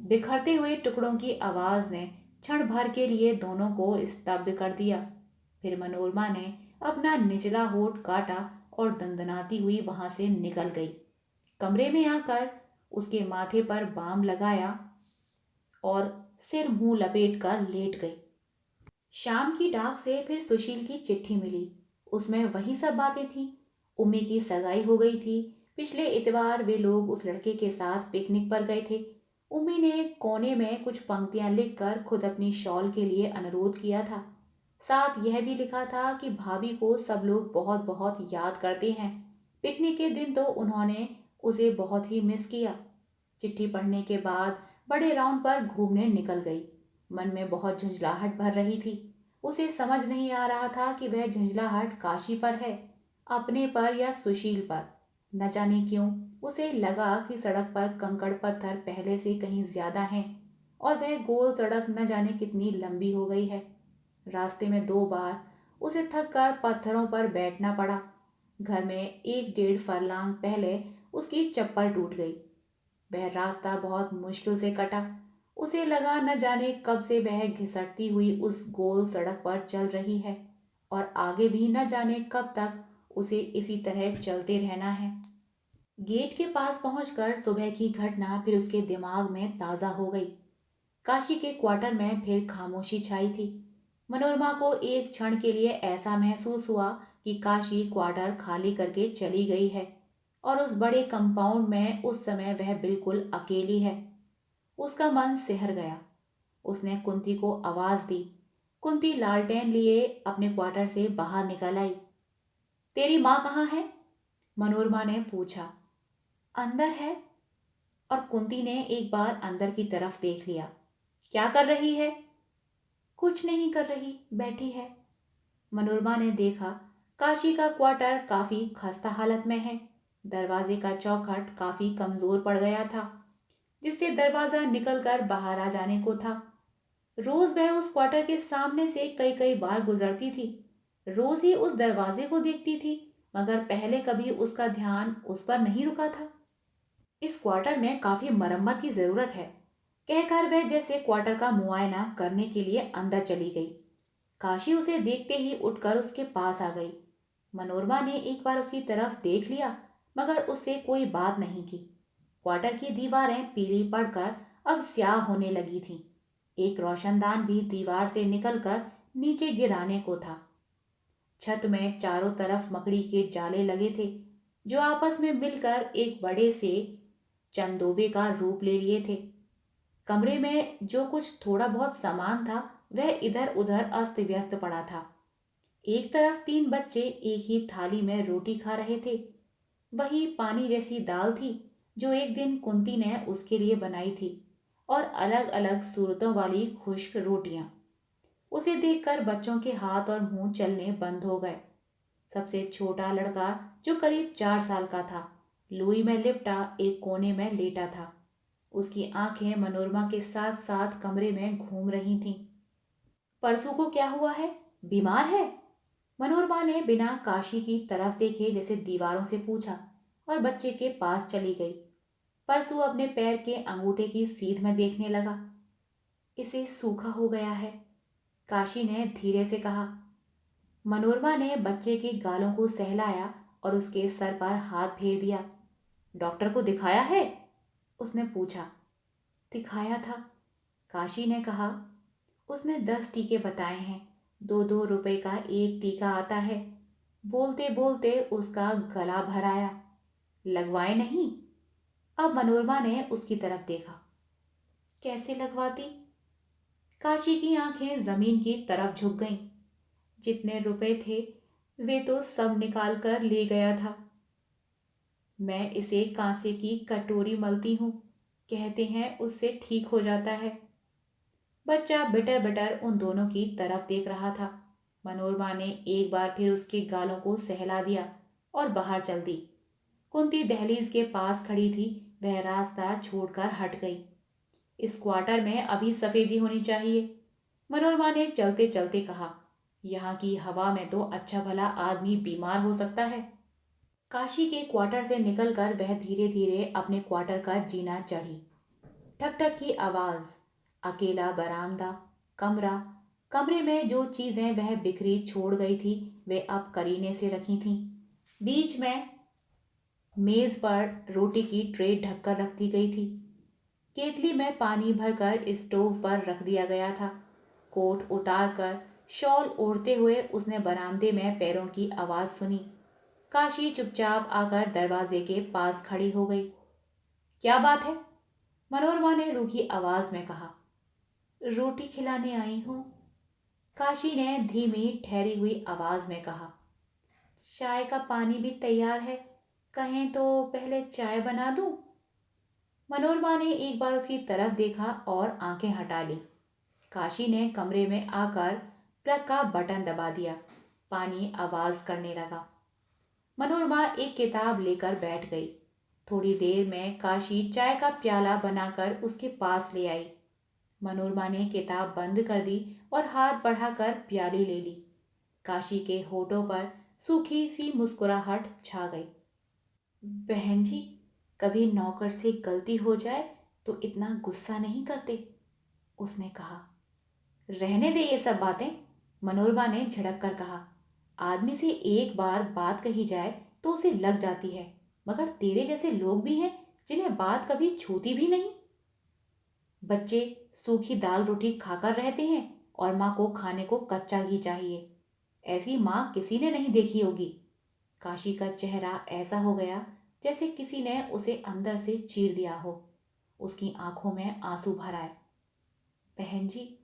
बिखरते हुए टुकड़ों की आवाज ने क्षण भर के लिए दोनों को स्तब्ध कर दिया। फिर मनोरमा ने अपना निचला होठ काटा और दंदनाती हुई वहां से निकल गई। कमरे में आकर उसके माथे पर बाम लगाया और सिर मुंह लपेट कर लेट गई। शाम की डाक से फिर सुशील की चिट्ठी मिली। उसमें वही सब बातें थीं। उम्मी की सगाई हो गई थी। पिछले इतवार वे लोग उस लड़के के साथ पिकनिक पर गए थे। उम्मी ने कोने में कुछ पंक्तियां लिखकर खुद अपनी शॉल के लिए अनुरोध किया था। साथ यह भी लिखा था कि भाभी को सब लोग बहुत बहुत याद करते हैं। पिकनिक के दिन तो उन्होंने उसे बहुत ही मिस किया। चिट्ठी पढ़ने के बाद बड़े राउंड पर घूमने निकल गई। मन में बहुत झुंझलाहट भर रही थी। उसे समझ नहीं आ रहा था कि वह झुंझलाहट काशी पर है, अपने पर या सुशील पर। न जाने क्यों उसे लगा कि सड़क पर कंकड़ पत्थर पहले से कहीं ज्यादा हैं और वह गोल सड़क न जाने कितनी लंबी हो गई है। रास्ते में 2 बार उसे थक कर पत्थरों पर बैठना पड़ा। घर में 1 डेढ़ फरलांग पहले उसकी चप्पल टूट गई। वह रास्ता बहुत मुश्किल से कटा। उसे लगा न जाने कब से वह घिसटती हुई उस गोल सड़क पर चल रही है और आगे भी न जाने कब तक उसे इसी तरह चलते रहना है। गेट के पास पहुंचकर सुबह की घटना फिर उसके दिमाग में ताज़ा हो गई। काशी के क्वार्टर में फिर खामोशी छाई थी। मनोरमा को एक क्षण के लिए ऐसा महसूस हुआ कि काशी क्वार्टर खाली करके चली गई है और उस बड़े कंपाउंड में उस समय वह बिल्कुल अकेली है। उसका मन सिहर गया। उसने कुंती को आवाज दी। कुंती लालटेन लिए अपने क्वार्टर से बाहर निकल आई। तेरी माँ कहाँ है? मनोरमा ने पूछा। अंदर है। और कुंती ने एक बार अंदर की तरफ देख लिया। क्या कर रही है? कुछ नहीं कर रही, बैठी है। मनोरमा ने देखा काशी का क्वार्टर काफी खस्ता हालत में है। दरवाजे का चौखट काफी कमजोर पड़ गया था, जिससे दरवाजा निकलकर बाहर आ जाने को था। रोज वह उस क्वार्टर के सामने से कई कई बार गुजरती थी। रोज ही उस दरवाजे को देखती थी, मगर पहले कभी उसका ध्यान उस पर नहीं रुका था। इस क्वार्टर में काफी मरम्मत की जरूरत है, कहकर वह जैसे क्वार्टर का मुआयना करने के लिए अंदर चली गई। काशी उसे देखते ही उठकर उसके पास आ गई। मनोरमा ने एक बार उसकी तरफ देख लिया, मगर उससे कोई बात नहीं की। क्वार्टर की दीवारें पीली पड़कर अब स्याह होने लगी थीं। एक रोशनदान भी दीवार से निकलकर नीचे गिराने को था। छत में चारों तरफ मकड़ी के जाले लगे थे, जो आपस में मिलकर एक बड़े से चंदोबे का रूप ले लिए थे। कमरे में जो कुछ थोड़ा बहुत सामान था वह इधर उधर अस्त व्यस्त पड़ा था। एक तरफ 3 बच्चे एक ही थाली में रोटी खा रहे थे। वही पानी जैसी दाल थी जो एक दिन कुंती ने उसके लिए बनाई थी, और अलग अलग सूरतों वाली खुश्क रोटियां। उसे देखकर बच्चों के हाथ और मुंह चलने बंद हो गए। सबसे छोटा लड़का, जो करीब 4 साल का था, लुई में लिपटा एक कोने में लेटा था। उसकी आंखें मनोरमा के साथ साथ कमरे में घूम रही थीं। परसू को क्या हुआ है? बीमार है? मनोरमा ने बिना काशी की तरफ देखे जैसे दीवारों से पूछा और बच्चे के पास चली गई। परसू अपने पैर के अंगूठे की सीध में देखने लगा। इसे सूखा हो गया है, काशी ने धीरे से कहा। मनोरमा ने बच्चे के गालों को सहलाया और उसके सर पर हाथ फेर दिया। डॉक्टर को दिखाया है? उसने पूछा। दिखाया था, काशी ने कहा। उसने 10 टीके बताए हैं। 2-2 रुपए का एक टीका आता है। बोलते बोलते उसका गला भर आया। लगवाए नहीं? अब मनोरमा ने उसकी तरफ देखा। कैसे लगवाती? काशी की आंखें जमीन की तरफ झुक गईं। जितने रुपए थे वे तो सब निकाल कर ले गया था। मैं इसे कांसे की कटोरी मलती हूँ, कहते हैं उससे ठीक हो जाता है। बच्चा बिटर बिटर उन दोनों की तरफ देख रहा था। मनोरमा ने एक बार फिर उसके गालों को सहला दिया और बाहर चल दी। कुंती दहलीज के पास खड़ी थी। वह रास्ता छोड़कर हट गई। इस क्वार्टर में अभी सफेदी होनी चाहिए, मनोरमा ने चलते चलते कहा। यहाँ की हवा में तो अच्छा भला आदमी बीमार हो सकता है। काशी के क्वार्टर से निकलकर वह धीरे धीरे अपने क्वार्टर का जीना चढ़ी। ठक ठक की आवाज, अकेला बरामदा, कमरा। कमरे में जो चीजें वह बिखरी छोड़ गई थी वे अब करीने से रखी थीं। बीच में मेज पर रोटी की ट्रे ढककर रख दी गई थी। केतली में पानी भरकर स्टोव पर रख दिया गया था। कोट उतारकर शॉल ओढ़ते हुए उसने बरामदे में पैरों की आवाज सुनी। काशी चुपचाप आकर दरवाजे के पास खड़ी हो गई। क्या बात है? मनोरमा ने रूखी आवाज में कहा। रोटी खिलाने आई हूं। काशी ने धीमी ठहरी हुई आवाज में कहा। चाय का पानी भी तैयार है, कहें तो पहले चाय बना दूं? मनोरमा ने एक बार उसकी तरफ देखा और आंखें हटा ली। काशी ने कमरे में आकर प्लग का बटन दबा दिया। पानी आवाज करने लगा। मनोरमा एक किताब लेकर बैठ गई। थोड़ी देर में काशी चाय का प्याला बनाकर उसके पास ले आई। मनोरमा ने किताब बंद कर दी और हाथ बढ़ाकर प्याली ले ली। काशी के होठों पर सूखी सी मुस्कुराहट छा गई। बहन जी, कभी नौकर से गलती हो जाए तो इतना गुस्सा नहीं करते, उसने कहा। रहने दे ये सब बातें, मनोरमा ने झड़क कर कहा। आदमी से एक बार बात कही जाए तो उसे लग जाती है, मगर तेरे जैसे लोग भी हैं जिन्हें बात कभी छूती भी नहीं। बच्चे सूखी दाल रोटी खाकर रहते हैं और माँ को खाने को कच्चा घी चाहिए। ऐसी माँ किसी ने नहीं देखी होगी। काशी का चेहरा ऐसा हो गया जैसे किसी ने उसे अंदर से चीर दिया हो। उसकी आंखों में आंसू भर आए। बहन जी,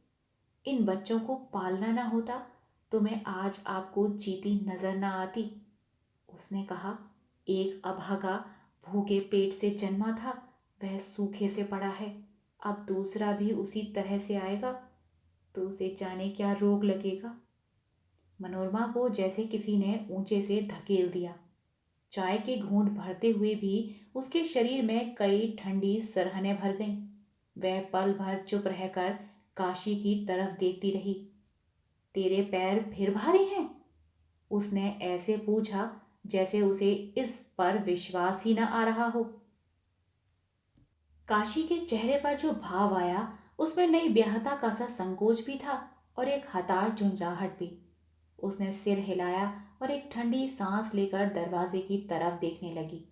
इन बच्चों को पालना ना होता तो मैं आज आपको जीती नजर ना आती, उसने कहा। एक अभागा भूखे पेट से जन्मा था, वह सूखे से पड़ा है। अब दूसरा भी उसी तरह से आएगा तो उसे जाने क्या रोग लगेगा। मनोरमा को जैसे किसी ने ऊंचे से धकेल दिया। चाय के घूंट भरते हुए भी उसके शरीर में कई ठंडी सरहनें भर गईं। वह पल भर चुप रहकर काशी की तरफ देखती रही। तेरे पैर फिर भारी हैं? उसने ऐसे पूछा जैसे उसे इस पर विश्वास ही न आ रहा हो। काशी के चेहरे पर जो भाव आया उसमें नई ब्याहता का सा संकोच भी था और एक हताश झुंझलाहट भी। उसने सिर हिलाया और एक ठंडी सांस लेकर दरवाजे की तरफ देखने लगी।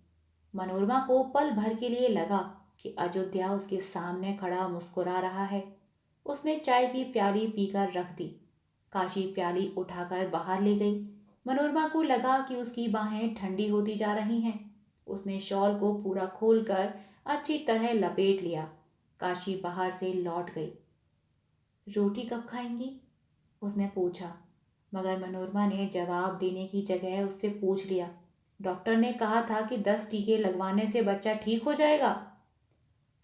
मनोरमा को पल भर के लिए लगा कि अयोध्या उसके सामने खड़ा मुस्कुरा रहा है। उसने चाय की प्याली पीकर रख दी। काशी प्याली उठाकर बाहर ले गई। मनोरमा को लगा कि उसकी बाहें ठंडी होती जा रही हैं। उसने शॉल को पूरा खोलकर अच्छी तरह लपेट लिया। काशी बाहर से लौट गई। रोटी कब खाएंगी? उसने पूछा, मगर मनोरमा ने जवाब देने की जगह उससे पूछ लिया, डॉक्टर ने कहा था कि 10 टीके लगवाने से बच्चा ठीक हो जाएगा।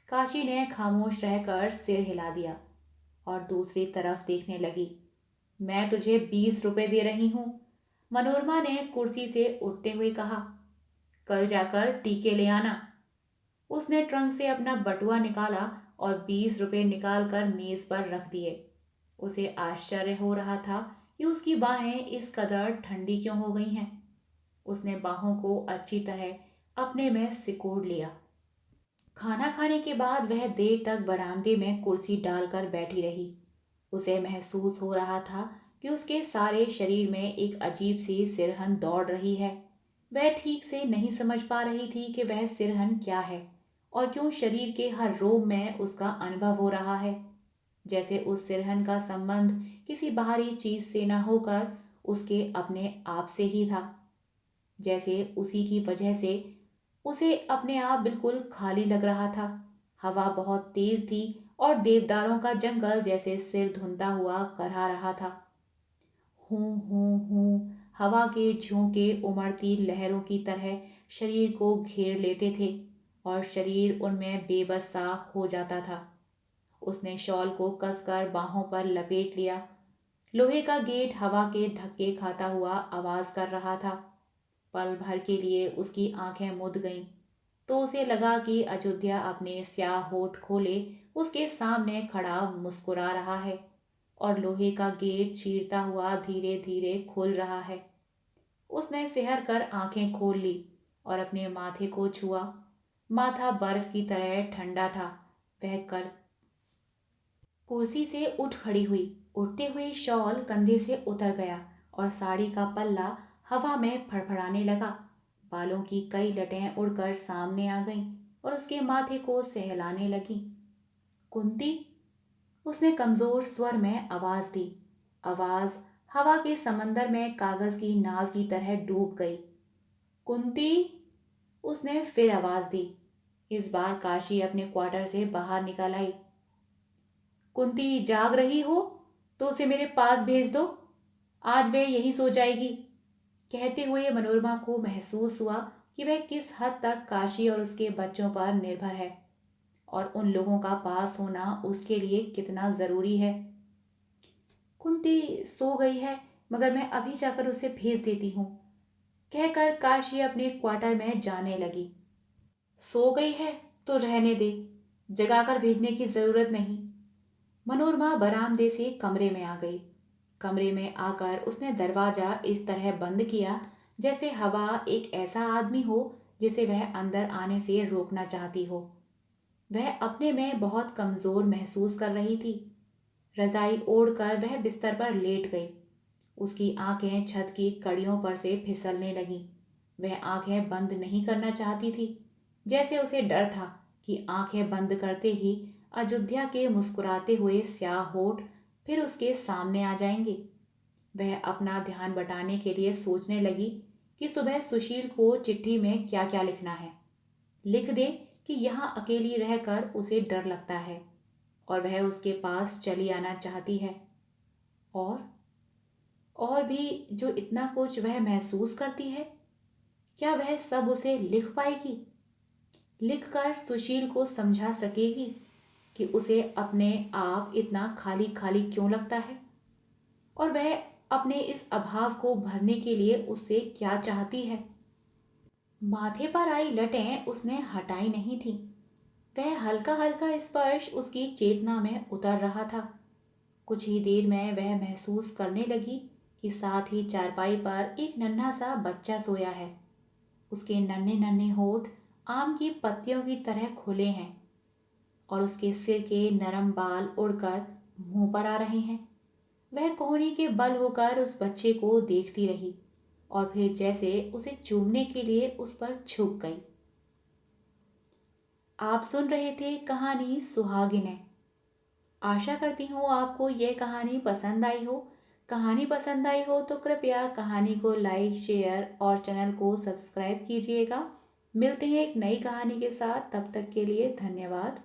काशी ने खामोश रहकर सिर हिला दिया और दूसरी तरफ देखने लगी। मैं तुझे 20 रुपए दे रही हूं, मनोरमा ने कुर्सी से उठते हुए कहा। कल जाकर टीके ले आना। उसने ट्रंक से अपना बटुआ निकाला और 20 रुपए निकालकर मेज पर रख दिए। उसे आश्चर्य हो रहा था कि उसकी बाहें इस कदर ठंडी क्यों हो गई हैं। उसने बाहों को अच्छी तरह अपने में सिकोड़ लिया। खाना खाने के बाद वह देर तक बरामदे में कुर्सी डालकर बैठी रही। उसे महसूस हो रहा था कि उसके सारे शरीर में एक अजीब सी सिरहन दौड़ रही है। वह ठीक से नहीं समझ पा रही थी कि वह सिरहन क्या है और क्यों शरीर के हर रोम में उसका अनुभव हो रहा है। जैसे उस सिरहन का संबंध किसी बाहरी चीज से न होकर उसके अपने आप से ही था। जैसे उसी की वजह से उसे अपने आप बिल्कुल खाली लग रहा था। हवा बहुत तेज थी और देवदारों का जंगल जैसे सिर धुनता हुआ करहा रहा था। हूं हूं हूं हवा के झोंके उमड़ती लहरों की तरह शरीर को घेर लेते थे और शरीर उनमें बेबस सा हो जाता था। उसने शॉल को कसकर बाहों पर लपेट लिया। लोहे का गेट हवा के धक्के खाता हुआ आवाज कर रहा था। पल भर के लिए उसकी आंखें मुद गईं, तो उसे लगा कि अयोध्या अपने स्याह होठ खोले उसके सामने खड़ा मुस्कुरा रहा है और लोहे का गेट चीरता हुआ धीरे धीरे खुल रहा है। उसने सिहर कर आंखें खोल ली और अपने माथे को छुआ। माथा बर्फ की तरह ठंडा था। वह कर कुर्सी से उठ खड़ी हुई। उठते हुए शॉल कंधे से उतर गया और साड़ी का पल्ला हवा में फड़फड़ाने लगा। बालों की कई लटें उड़कर सामने आ गईं और उसके माथे को सहलाने लगी। कुंती, उसने कमजोर स्वर में आवाज दी। आवाज हवा के समंदर में कागज की नाव की तरह डूब गई। कुंती, उसने फिर आवाज दी। इस बार काशी अपने क्वार्टर से बाहर निकल आई। कुंती, जाग रही हो? तो उसे मेरे पास भेज दो, आज वह यहीं सो जाएगी। कहते हुए मनोरमा को महसूस हुआ कि वह किस हद तक काशी और उसके बच्चों पर निर्भर है और उन लोगों का पास होना उसके लिए कितना ज़रूरी है। कुंती सो गई है, मगर मैं अभी जाकर उसे भेज देती हूँ, कहकर काशी अपने क्वार्टर में जाने लगी। सो गई है तो रहने दे, जगाकर भेजने की ज़रूरत नहीं। मनोरमा बरामदे से कमरे में आ गई। कमरे में आकर उसने दरवाज़ा इस तरह बंद किया जैसे हवा एक ऐसा आदमी हो जिसे वह अंदर आने से रोकना चाहती हो। वह अपने में बहुत कमज़ोर महसूस कर रही थी। रजाई ओढ़कर वह बिस्तर पर लेट गई। उसकी आंखें छत की कड़ियों पर से फिसलने लगीं। वह आंखें बंद नहीं करना चाहती थी, जैसे उसे डर था कि आंखें बंद करते ही अयोध्या के मुस्कुराते हुए स्याह होठ फिर उसके सामने आ जाएंगे। वह अपना ध्यान बटाने के लिए सोचने लगी कि सुबह सुशील को चिट्ठी में क्या क्या लिखना है। लिख दे कि यहाँ अकेली रहकर उसे डर लगता है और वह उसके पास चली आना चाहती है। और भी जो इतना कुछ वह महसूस करती है, क्या वह सब उसे लिख पाएगी? लिखकर सुशील को समझा सकेगी कि उसे अपने आप इतना खाली खाली क्यों लगता है और वह अपने इस अभाव को भरने के लिए उससे क्या चाहती है। माथे पर आई लटें उसने हटाई नहीं थी। वह हल्का हल्का स्पर्श उसकी चेतना में उतर रहा था। कुछ ही देर में वह महसूस करने लगी कि साथ ही चारपाई पर एक नन्हा सा बच्चा सोया है। उसके नन्हे नन्हे होठ आम की पत्तियों की तरह खुले हैं और उसके सिर के नरम बाल उड़कर मुंह पर आ रहे हैं। वह कोहनी के बल होकर उस बच्चे को देखती रही और फिर जैसे उसे चूमने के लिए उस पर झुक गई। आप सुन रहे थे कहानी सुहागिनें। आशा करती हूँ आपको यह कहानी पसंद आई हो। कहानी पसंद आई हो तो कृपया कहानी को लाइक, शेयर और चैनल को सब्सक्राइब कीजिएगा। मिलते हैं एक नई कहानी के साथ, तब तक के लिए धन्यवाद।